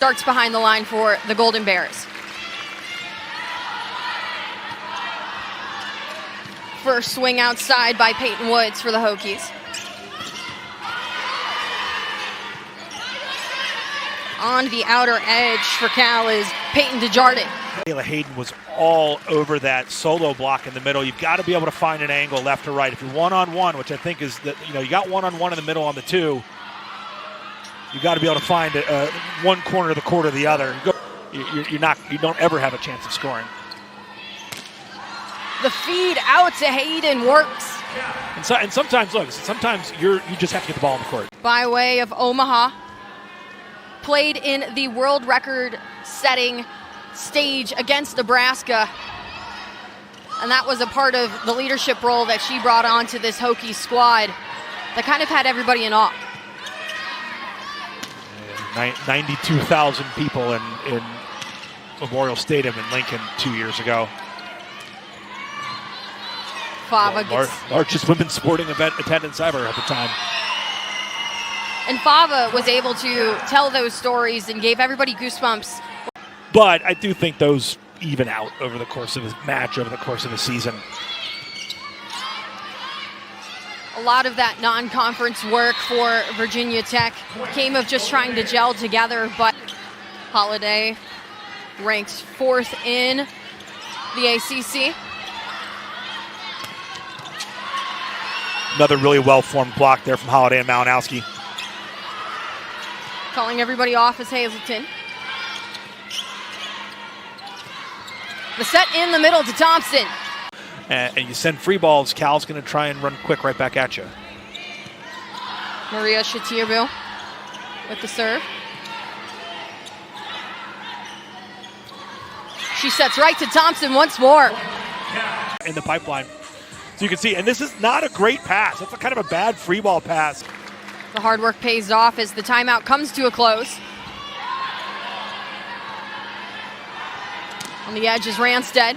Starts behind the line for the Golden Bears. First swing outside by Peyton Woods for the Hokies. On the outer edge for Cal is Peyton DeJardin. Kayla Hayden was all over that solo block in the middle. You've got to be able to find an angle left or right. If you're one-on-one, which I think is that, you got one-on-one in the middle on the two, you got to be able to find one corner of the court or the other. You don't ever have a chance of scoring. The feed out to Hayden works. And sometimes, look, sometimes you just have to get the ball in the court. By way of Omaha, played in the world record-setting stage against Nebraska, and that was a part of the leadership role that she brought onto this Hokie squad that kind of had everybody in awe. 92,000 people in Memorial Stadium in Lincoln 2 years ago. Fava gets largest women's sporting event attendance ever at the time. And Fava was able to tell those stories and gave everybody goosebumps. But I do think those even out over the course of a match, over the course of a season. A lot of that non-conference work for Virginia Tech came of just trying to gel together, but Holiday ranks 4th in the ACC. Another really well-formed block there from Holiday and Malinowski. Calling everybody off is Hazleton. The set in the middle to Thompson. And you send free balls, Cal's going to try and run quick right back at you. Maria Shatirbu with the serve. She sets right to Thompson once more. In the pipeline. So you can see, and this is not a great pass. That's kind of a bad free ball pass. The hard work pays off as the timeout comes to a close. On the edge is Ranstead.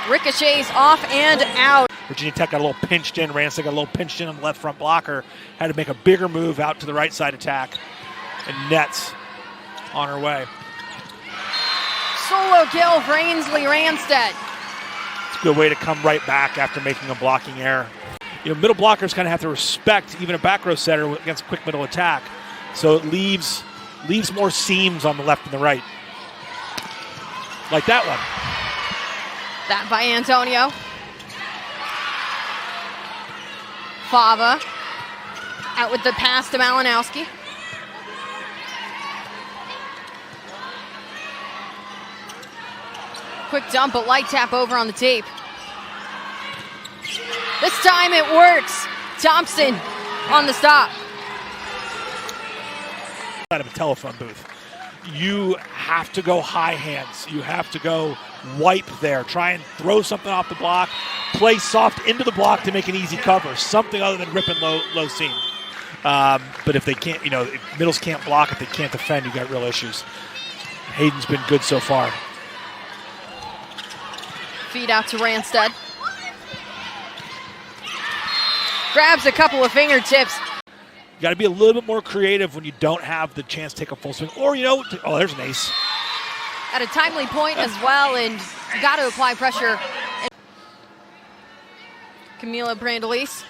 Ricochets off and out. Virginia Tech got a little pinched in. Ranstead got a little pinched in on the left front blocker. Had to make a bigger move out to the right side attack. And nets on her way. Solo kill for Ainsley Ranstead. It's a good way to come right back after making a blocking error. Middle blockers kind of have to respect even a back row setter against a quick middle attack. So it leaves more seams on the left and the right. Like that one. That by Antonio. Fava out with the pass to Malinowski. Quick dump, but light tap over on the tape. This time it works. Thompson on the stop. Out of a telephone booth. You have to go high hands. You have to go wipe there. Try and throw something off the block. Play soft into the block to make an easy cover. Something other than ripping low seam. But if they can't, if middles can't block, if they can't defend, you got real issues. Hayden's been good so far. Feed out to Ranstead. Grabs a couple of fingertips. You got to be a little bit more creative when you don't have the chance to take a full swing. Or, oh, there's an ace. At a timely point as well, and you got to apply pressure. Camila Brandelis.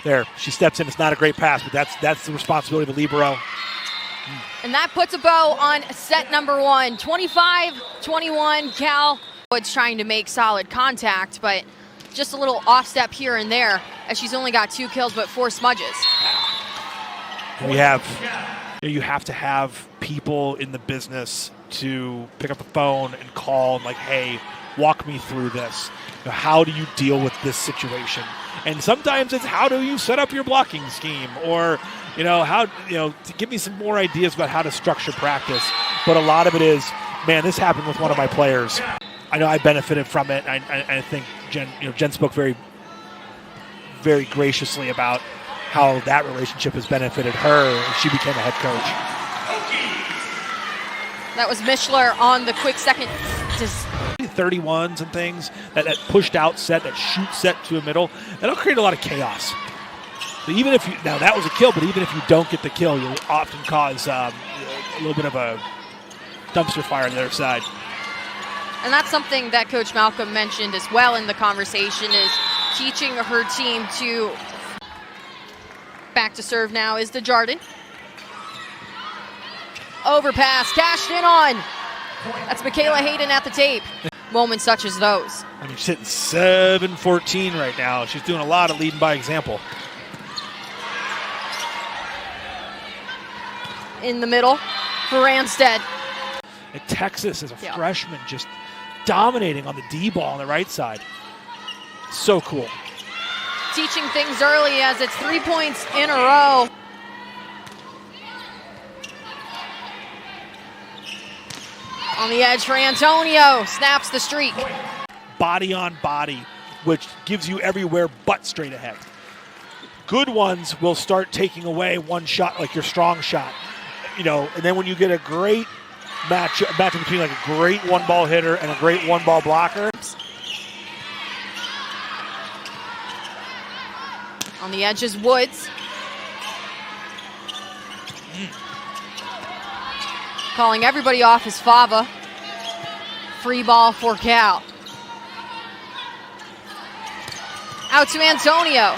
There, she steps in. It's not a great pass, but that's the responsibility of the libero. And that puts a bow on set number 1. 25-21, Cal. Woods trying to make solid contact, but just a little off step here and there, as she's only got 2 kills but 4 smudges. You have to have people in the business to pick up the phone and call and hey, walk me through this. How do you deal with this situation? And sometimes it's how do you set up your blocking scheme, or to give me some more ideas about how to structure practice. But a lot of it is, man, this happened with one of my players. I know I benefited from it. I think Jen spoke very, very graciously about how that relationship has benefited her as she became a head coach. That was Mishler on the quick second. 31s and things, that pushed out set, that shoot set to a middle, that'll create a lot of chaos. So even if now that was a kill, but even if you don't get the kill, you'll often cause a little bit of a dumpster fire on the other side. And that's something that Coach Malcolm mentioned as well in the conversation, is teaching her team to. Back to serve now is Desjardins. Overpass, cashed in on. That's Michaela Hayden at the tape. Moments such as those. I mean, she's hitting 7-14 right now. She's doing a lot of leading by example. In the middle for Ranstead. And Texas is a freshman just dominating on the D ball on the right side. So cool. Teaching things early as it's 3 points in a row. On the edge for Antonio, snaps the streak. Body on body, which gives you everywhere but straight ahead. Good ones will start taking away one shot, like your strong shot. And then when you get a great match between like a great one ball hitter and a great one ball blocker. On the edge is Woods. Calling everybody off is Fava. Free ball for Cal. Out to Antonio.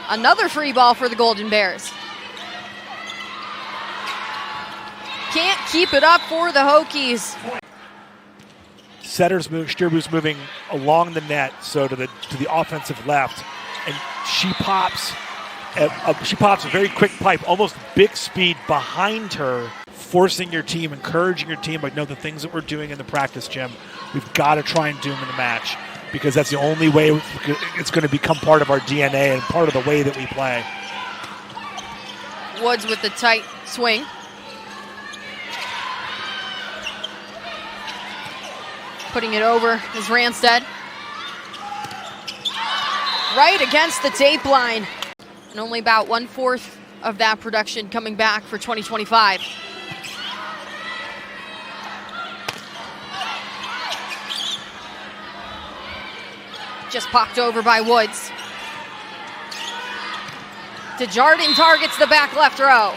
Another free ball for the Golden Bears. Can't keep it up for the Hokies. Setter's move, Sturbu's moving along the net, so to the offensive left, and she pops a very quick pipe, almost big speed behind her, forcing your team, encouraging your team, like, no, the things that we're doing in the practice gym, we've got to try and do them in the match, because that's the only way it's going to become part of our DNA and part of the way that we play. Woods with the tight swing. Putting it over is Ranstead. Right against the tape line. And only about 1/4 of that production coming back for 2025. Just popped over by Woods. Desjardins targets the back left row.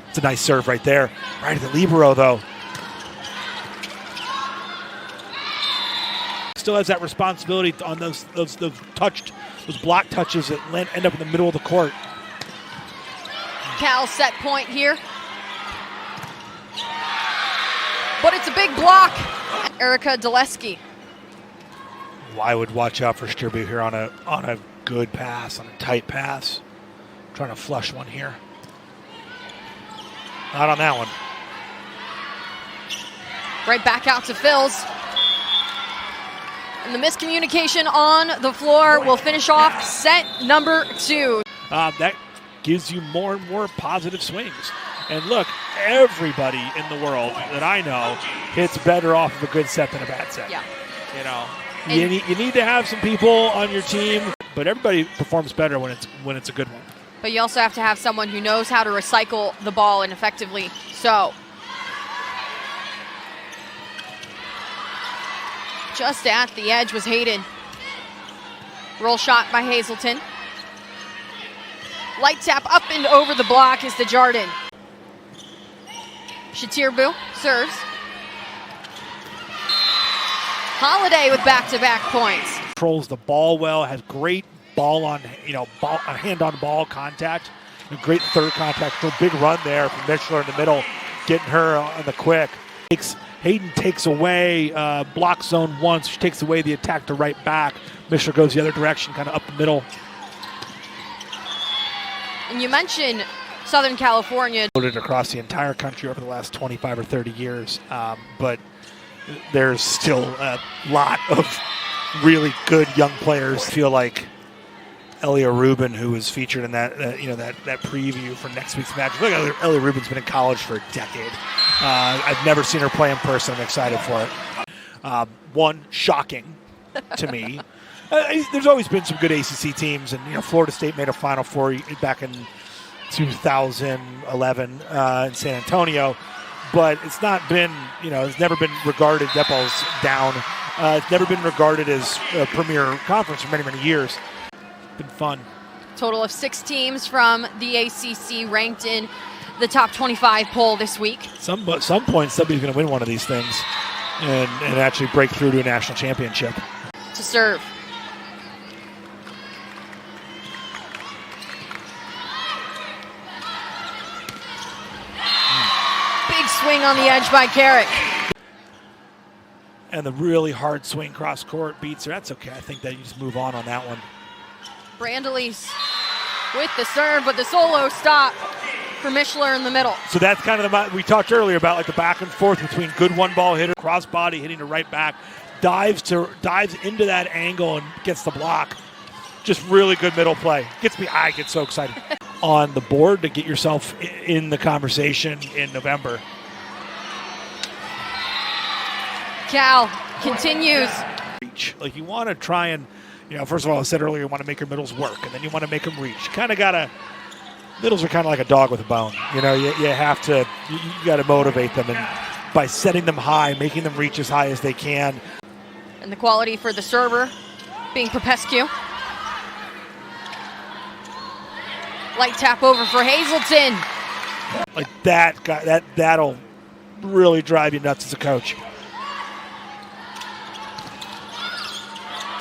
It's a nice serve right there. Right at the libero, though. Still has that responsibility on those block touches that end up in the middle of the court. Cal set point here. But it's a big block. Erica Daleski. I would watch out for Sturbu here on a good pass, on a tight pass. Trying to flush one here. Not on that one. Right back out to Phils. And the miscommunication on the floor will finish off set number 2. That gives you more and more positive swings. And look, everybody in the world that I know hits better off of a good set than a bad set. Yeah. You need to have some people on your team, but everybody performs better when it's a good one. But you also have to have someone who knows how to recycle the ball and effectively so. Just at the edge was Hayden. Roll shot by Hazelton. Light tap up and over the block is Desjardins. Shatirbu serves. Holiday with back-to-back points. Controls the ball well, has great hand-on-ball contact. Great third contact. So big run there from Mishler in the middle, getting her on the quick. Hayden takes away block zone once. She takes away the attack to right back. Mishler goes the other direction, kind of up the middle. And you mentioned Southern California. Loaded across the entire country over the last 25 or 30 years, but there's still a lot of really good young players. I feel like Elia Rubin, who was featured in that preview for next week's match. Look, Elia Rubin's been in college for a decade. I've never seen her play in person. I'm excited for it. One, shocking to me. There's always been some good ACC teams, and Florida State made a Final Four back in 2011 in San Antonio, but it's not been, it's never been regarded. That ball's down. It's never been regarded as a premier conference for many, many years. been fun. Total of 6 teams from the ACC ranked in the top 25 poll this week. Some point, somebody's going to win one of these things and actually break through to a national championship. To serve. Big swing on the edge by Carrick. And the really hard swing cross court beats her. That's okay. I think that you just move on that one. Brandalise with the serve, but the solo stop for Mishler in the middle. So that's kind of we talked earlier about like the back and forth between good one ball hitter, cross body hitting to right back, dives into that angle and gets the block. Just really good middle play. I get so excited. On the board to get yourself in the conversation in November. Cal continues. Like you want to try and, first of all, I said earlier, you want to make your middles work, and then you want to make them reach. Middles are kind of like a dog with a bone. You have to, you got to motivate them, and by setting them high, making them reach as high as they can. And the quality for the server being Popescu. Light tap over for Hazelton. Like that'll really drive you nuts as a coach.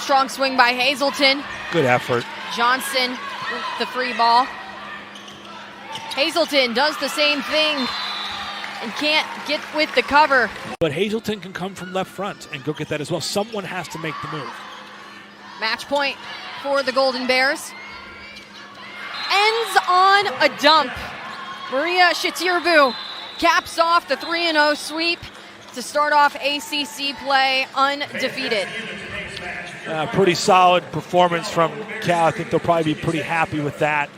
Strong swing by Hazelton. Good effort. Johnson with the free ball. Hazelton does the same thing and can't get with the cover. But Hazelton can come from left front and go get that as well. Someone has to make the move. Match point for the Golden Bears. Ends on a dump. Maria Shatirbu caps off the 3-0 sweep to start off ACC play undefeated. Pretty solid performance from Cal. I think they'll probably be pretty happy with that.